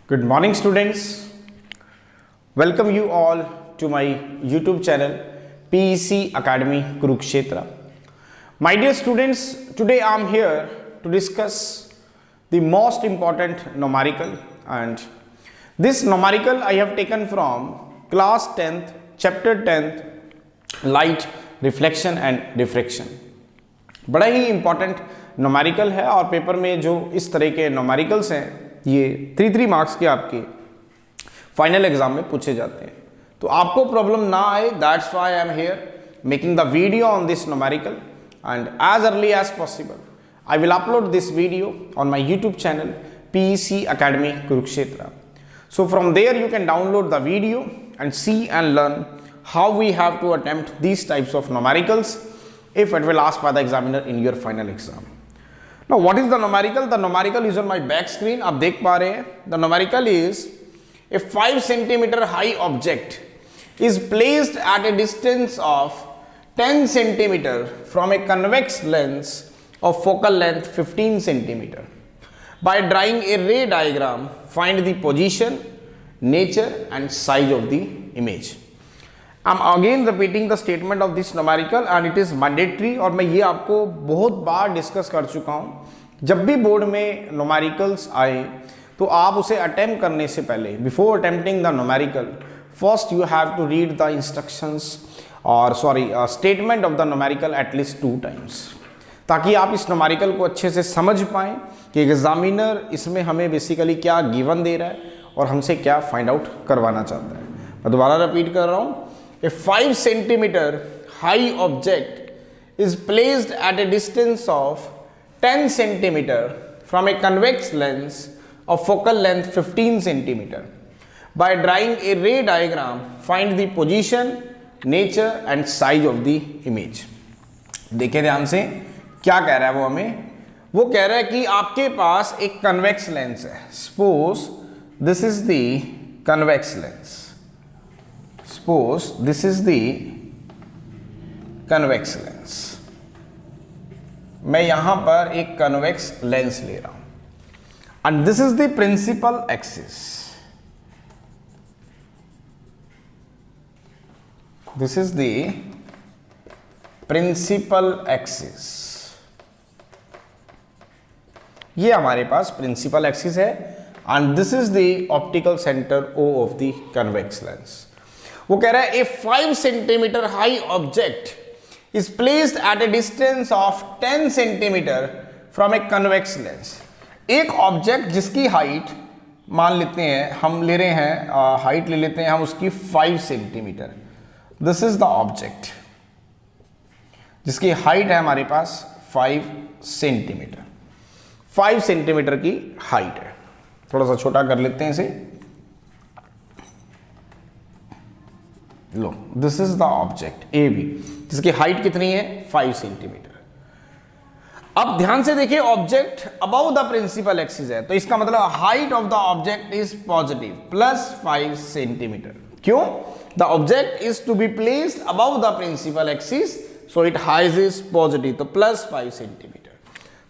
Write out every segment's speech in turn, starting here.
Good morning, students. Welcome you all to my YouTube channel PEC Academy Kurukshetra. My dear students, today I am here to discuss the most important numerical, and this numerical I have taken from class 10th, chapter 10th, light, reflection and refraction. बड़ा ही important numerical है और paper में जो इस तरह के numericals हैं ये 3 मार्क्स के आपके फाइनल एग्जाम में पूछे जाते हैं, तो आपको प्रॉब्लम ना आए, that's why I am here making the video on this numerical and as early as possible I will upload this video on my YouTube channel PEC Academy Kurukshetra. So from there you can download the video and see and learn how we have to attempt these types of numericals if it will asked by the examiner in your final exam. Now what is the numerical? The numerical is on my back screen. आप देख पा रहे हैं. The numerical is a 5 centimeter high object is placed at a distance of 10 centimeter from a convex lens of focal length 15 centimeter. By drawing a ray diagram, find the position, nature and size of the image. I'm again repeating the statement of this numerical and it is mandatory. और मैं ये आपको बहुत बार discuss कर चुका हूँ. जब भी बोर्ड में नुमेरिकल्स आए तो आप उसे अटेम्प्ट करने से पहले, before attempting the numerical, first you have to read the instructions और statement of the numerical at least 2 times, ताकि आप इस नुमेरिकल को अच्छे से समझ पाएँ कि एग्जामिनर इसमें हमें बेसिकली क्या गिवन दे रहा है और हमसे क्या फाइंड आउट करवाना चाहता है. मैं दोबारा रिपीट कर रहा हूँ. A 5 centimeter high object is placed at a distance of 10 centimeter from a convex lens of focal length 15 centimeter. By drawing a ray diagram, find the position, nature and size of the image. देखिए ध्यान से क्या कह रहा है वो हमें. वो कह रहा है कि आपके पास एक convex lens है. Suppose this is the convex lens. Suppose this is the convex lens. मैं यहां पर एक convex lens ले रहा हूं and this is the principal axis. This is the principal axis. ये हमारे पास principal axis है and this is the optical center O of the convex lens. वो कह रहा है ए 5 centimetre high object is placed at a distance of 10 centimetre from a convex lens. एक object जिसकी height मान लेते हैं, हम ले रहे हैं हाइट ले लेते हैं हम उसकी 5 centimetre. This is the object जिसकी हाइट है हमारे पास 5 सेंटीमीटर. 5 सेंटीमीटर की हाइट है. थोड़ा सा छोटा कर लेते हैं इसे. लो, this is the object A B जिसकी हाइट कितनी है 5 सेंटीमीटर. अब ध्यान से देखिए, object above the principal axis है तो इसका मतलब height of the object is positive +5 centimetre. क्यों? The object is to be placed above the principal axis so it height is positive, तो +5 सेंटीमीटर.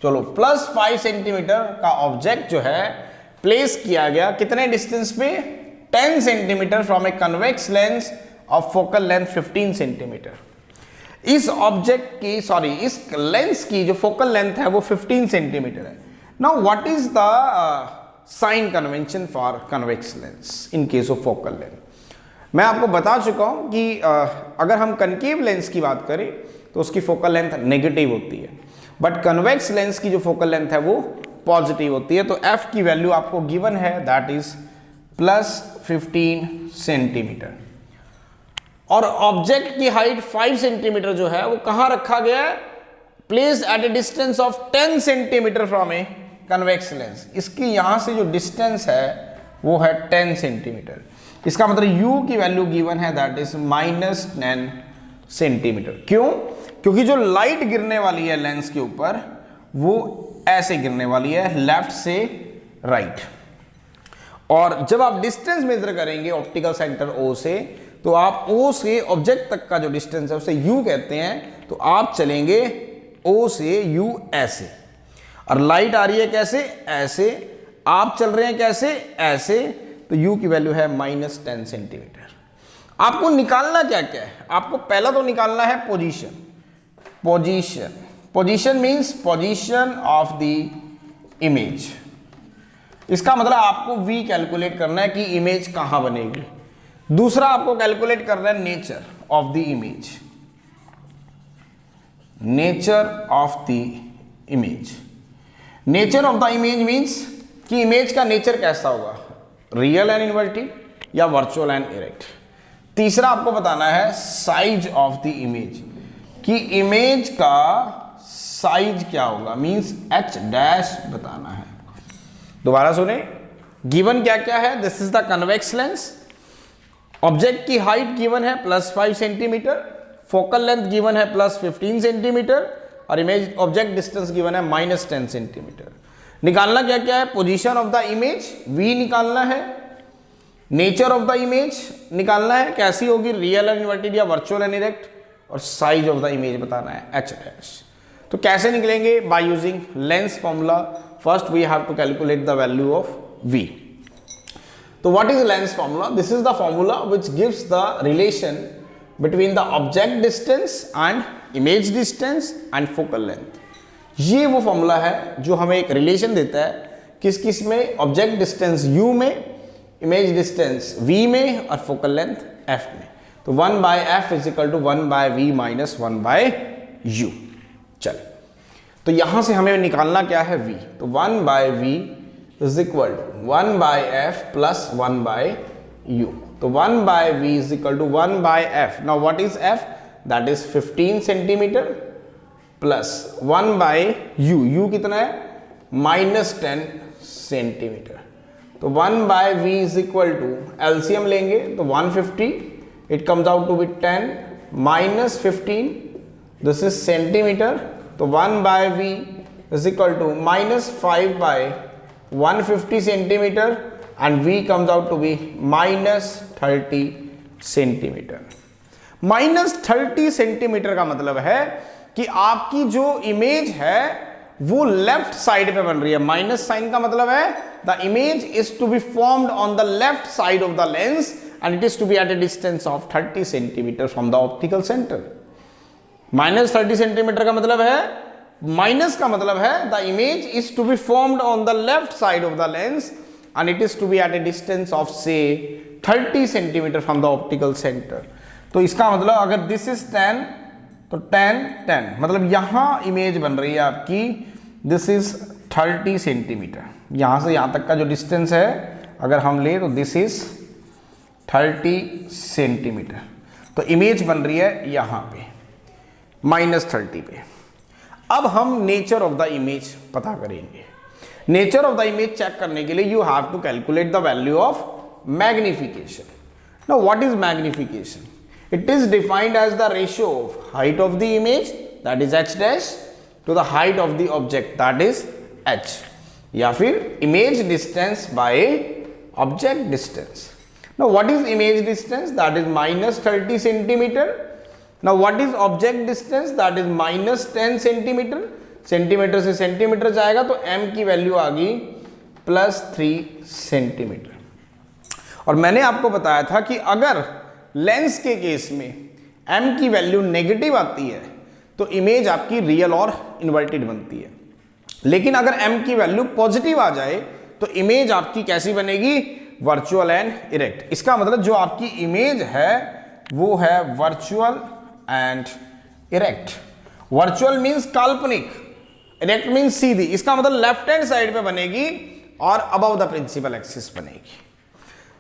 चलो, +5 सेंटीमीटर का ऑब्जेक्ट जो है प्लेस किया गया कितने डिस्टेंस पे? 10 centimetre from a convex lens of focal length 15 centimetre. इस ऑब्जेक्ट की इस लेंस की जो फोकल लेंथ है वो 15 सेंटीमीटर है. Now what is the sign convention for convex lens in case of focal length? मैं आपको बता चुका हूं कि अगर हम कनकेव लेंस की बात करें तो उसकी फोकल लेंथ नेगेटिव होती है, बट कन्वेक्स लेंस की जो फोकल लेंथ है वो पॉजिटिव होती है. तो एफ की वैल्यू आपको गिवन है, दैट इज +15 सेंटीमीटर. और ऑब्जेक्ट की हाइट 5 सेंटीमीटर जो है वो कहां रखा गया है? Placed at a distance of 10 centimetre from a convex lens. इसकी यहां से जो डिस्टेंस है वो है 10 सेंटीमीटर. इसका मतलब u की वैल्यू गिवन है, दैट इज -10 सेंटीमीटर. क्यों? क्योंकि जो लाइट गिरने वाली है लेंस के ऊपर वो ऐसे गिरने वाली है, लेफ्ट से राइट. और जब आप डिस्टेंस मेजर करेंगे ऑप्टिकल सेंटर O से, तो आप O से ऑब्जेक्ट तक का जो डिस्टेंस है उसे U कहते हैं. तो आप चलेंगे O से U ऐसे, और लाइट आ रही है कैसे? ऐसे, आप चल रहे हैं कैसे, ऐसे, तो u की वैल्यू है -10 सेंटीमीटर। आपको निकालना क्या क्या है, आपको पहला तो निकालना है position. Position means position of the image. इसका मतलब आपको v कैलकुलेट करना है कि इमेज कहां बनेगी। दूसरा आपको कैलकुलेट करना है nature of the image. Nature of the image, nature of the image means कि इमेज का नेचर कैसा होगा, रियल एंड इन्वर्टेड या वर्चुअल एंड इरेक्ट। तीसरा आपको बताना है साइज ऑफ द इमेज, कि इमेज का साइज क्या होगा, मींस h डैश बताना है। दोबारा सुने, गिवन क्या क्या है, this is the convex lens, object की हाइट गिवन है +5 सेंटीमीटर, फोकल लेंथ गिवन है +15 सेंटीमीटर और इमेज ऑब्जेक्ट डिस्टेंस गिवन है -10 सेंटीमीटर। निकालना क्या क्या है, position of the image v निकालना है, नेचर ऑफ द इमेज निकालना है, कैसी होगी, रियल एंड इन्वर्टेड या वर्चुअल एंड इरेक्ट, और साइज ऑफ द इमेज बताना है h डैश। तो कैसे निकलेंगे, by using lens formula. First we have to calculate the value of v। तो what is lens formula, this is the formula which gives the relation between the object distance and image distance and focal length. ये वो formula है जो हमें एक relation देता है किस किस में, ऑब्जेक्ट डिस्टेंस u में, इमेज डिस्टेंस v में और फोकल लेंथ f में। तो 1/f is equal to 1/v minus 1/u। चल, तो यहां से हमें निकालना क्या है v, तो 1/v is equal to 1/f plus 1/u। तो 1/v is equal to 1/f। Now what is f, that is 15 centimetre plus 1/u, u कितना है -10 सेंटीमीटर। तो 1/v is equal to, LCM लेंगे तो 150, it comes out to be 10 minus 15, this is centimetre. तो 1/v is equal to -5/150 centimetre and v comes out to be -30 centimetre. -30 centimetre का मतलब है कि आपकी जो इमेज है वो लेफ्ट साइड पे बन रही है। माइनस साइन का मतलब है the image is to be formed on the left side of the lens and it is to be at a distance of 30 centimetre from the optical centre. -30 centimetre का मतलब है, माइनस का मतलब है the image is to be formed on the left side of the lens and it is to be at a distance of say 30 centimetre from the optical center। तो इसका मतलब अगर this is 10 तो 10 मतलब यहां इमेज बन रही है आपकी, this is 30 सेंटीमीटर। यहां से यहां तक का जो डिस्टेंस है अगर हम ले तो this is 30 सेंटीमीटर। तो इमेज बन रही है यहां पे -30 पे। अब हम नेचर ऑफ द इमेज पता करेंगे। Nature of the image check करने के लिए you have to calculate the value of magnification. Now what is magnification, it is defined as the ratio of height of the image that is h dash to the height of the object that is h, या फिर image distance by object distance. Now what is image distance, that is -30 centimetre. Now what is object distance, that is -10 centimetre. Centimetre से centimetre जाएगा तो m की value आ गई +3 centimetre. और मैंने आपको बताया था कि अगर लेंस के केस में m की वैल्यू नेगेटिव आती है तो इमेज आपकी रियल और इन्वर्टेड बनती है, लेकिन अगर m की वैल्यू पॉजिटिव आ जाए तो इमेज आपकी कैसी बनेगी, वर्चुअल एंड इरेक्ट। इसका मतलब जो आपकी इमेज है वो है virtual and erect. Virtual means काल्पनिक, इरेक्ट मीन्स सीधी। इसका मतलब लेफ्ट हैंड साइड पे बनेगी और अबव द प्रिंसिपल एक्सिस बनेगी।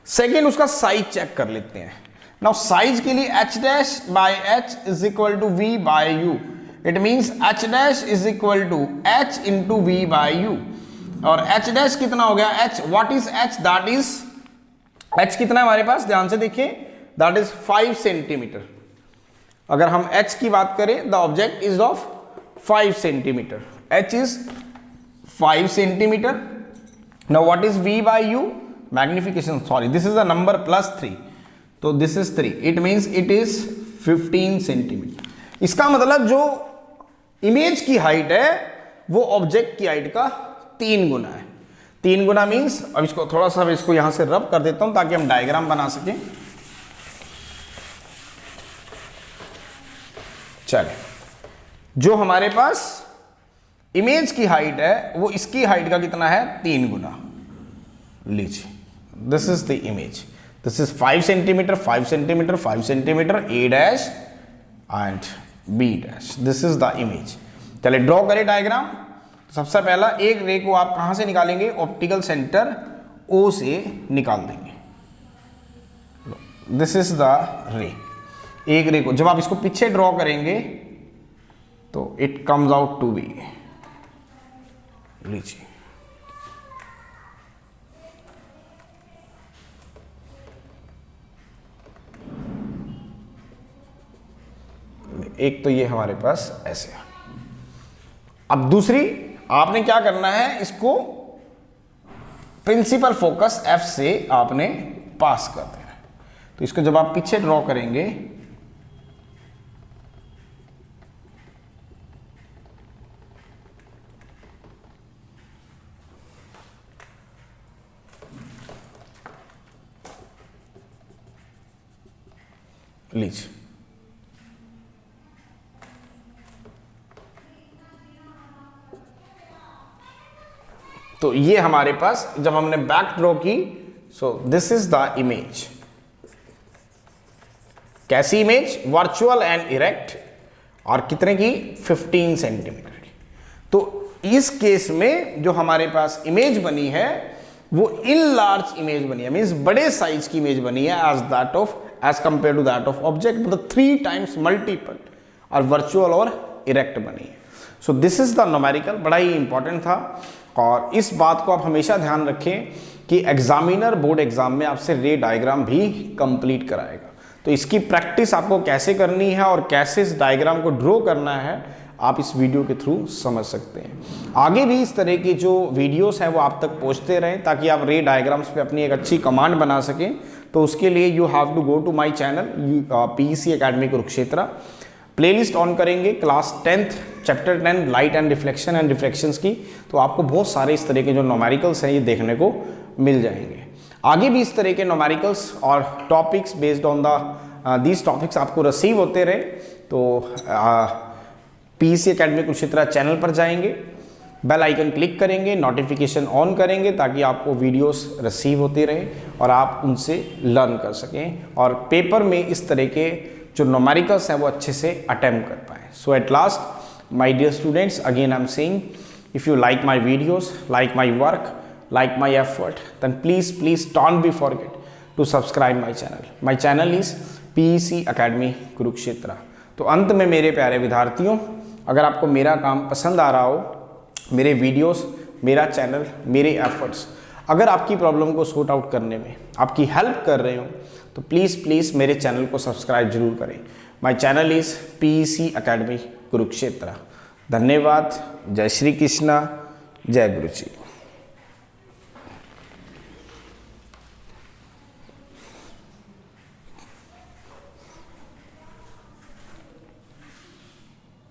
सेकेंड, उसका साइज चेक कर लेते हैं। नाउ साइज के लिए h dash by h is equal to v by u। It means h dash is equal to h into v by u। और h dash कितना हो गया, h, what is h, that is h कितना है हमारे पास, ध्यान से देखिए, दैट इज 5 सेंटीमीटर। अगर हम h की बात करें, the object is of 5 centimetre, h is 5 centimeter. Now what is v by u? Magnification, sorry, this is a number +3, तो this is 3, it means it is 15 centimeter। इसका मतलब जो image की हाइट है वो ऑब्जेक्ट की हाइट का 3 गुना है। 3 गुना मीन्स, अब इसको थोड़ा सा इसको यहां से रब कर देता हूं ताकि हम डायग्राम बना सकें। चलिए, जो हमारे पास इमेज की हाइट है वो इसकी हाइट का कितना है, 3 गुना। लीजिए, this is the image, this is 5 centimetre 5 centimetre 5 centimetre, A dash and B dash, this is the image. चलिए ड्रॉ करें डायग्राम। सबसे पहला एक रे को आप कहां से निकालेंगे, ऑप्टिकल सेंटर ओ से निकाल देंगे। दिस इज द रे। एक रे को जब आप इसको पीछे ड्रॉ करेंगे तो it comes out to be, लीजिए, एक तो ये हमारे पास ऐसे है। अब दूसरी आपने क्या करना है, इसको प्रिंसिपल फोकस एफ से आपने पास कर देना है। तो इसको जब आप पीछे ड्रॉ करेंगे लीजिए, तो ये हमारे पास जब हमने बैक ड्रॉ की, सो दिस इज द इमेज। कैसी इमेज, वर्चुअल एंड इरेक्ट, और कितने की, 15 सेंटीमीटर की। तो इस केस में जो हमारे पास इमेज बनी है वो इन लार्ज इमेज बनी है, मीन्स बड़े साइज की इमेज बनी है as compare to that of object, मतलब 3 टाइम्स मल्टीपल, और वर्चुअल और इरेक्ट बनी है। So this is the numerical, बड़ा ही इंपॉर्टेंट था। और इस बात को आप हमेशा ध्यान रखें कि एग्जामिनर बोर्ड एग्जाम में आपसे रे डायग्राम भी कंप्लीट कराएगा। तो इसकी प्रैक्टिस आपको कैसे करनी है और कैसे इस डायग्राम को ड्रॉ करना है आप इस वीडियो के थ्रू समझ सकते हैं। आगे भी इस तरह की जो वीडियोस हैं वो आप तक पहुंचते रहें ताकि आप रे डायग्राम्स पे अपनी एक अच्छी कमांड बना सकें। तो उसके लिए you have to go to my channel PEC academy Kurukshetra. Playlist on करेंगे class 10th chapter 10 light and reflection and refractions की, तो आपको बहुत सारे इस तरह के जो न्यूमेरिकल्स हैं ये देखने को मिल जाएंगे। आगे भी इस तरह के न्यूमेरिकल्स और topics based on these topics आपको रिसीव होते रहे। तो पीईसी एकेडमी कुरुक्षेत्र चैनल पर जाएंगे, बेल आइकन क्लिक करेंगे, नोटिफिकेशन ऑन करेंगे ताकि आपको वीडियोस रिसीव होते रहे और आप उनसे लर्न कर सकें और पेपर में इस तरह के जो न्यूमेरिकल्स हैं वो अच्छे से अटेम्प्ट कर पाएँ। So at last my dear students, again I am saying, if you like my videos, like my work, like my effort, then please don't be forget to subscribe my channel. My channel is PEC Academy Kurukshetra. तो अंत में मेरे प्यारे विद्यार्थियों, अगर आपको मेरा काम पसंद आ रहा हो, मेरे वीडियोस, मेरा चैनल, मेरे एफर्ट्स अगर आपकी प्रॉब्लम को सॉर्ट आउट करने में आपकी हेल्प कर रहे हो तो प्लीज़ मेरे चैनल को सब्सक्राइब जरूर करें। My channel is PEC Academy Kurukshetra. धन्यवाद। जय श्री कृष्णा, जय गुरु जी।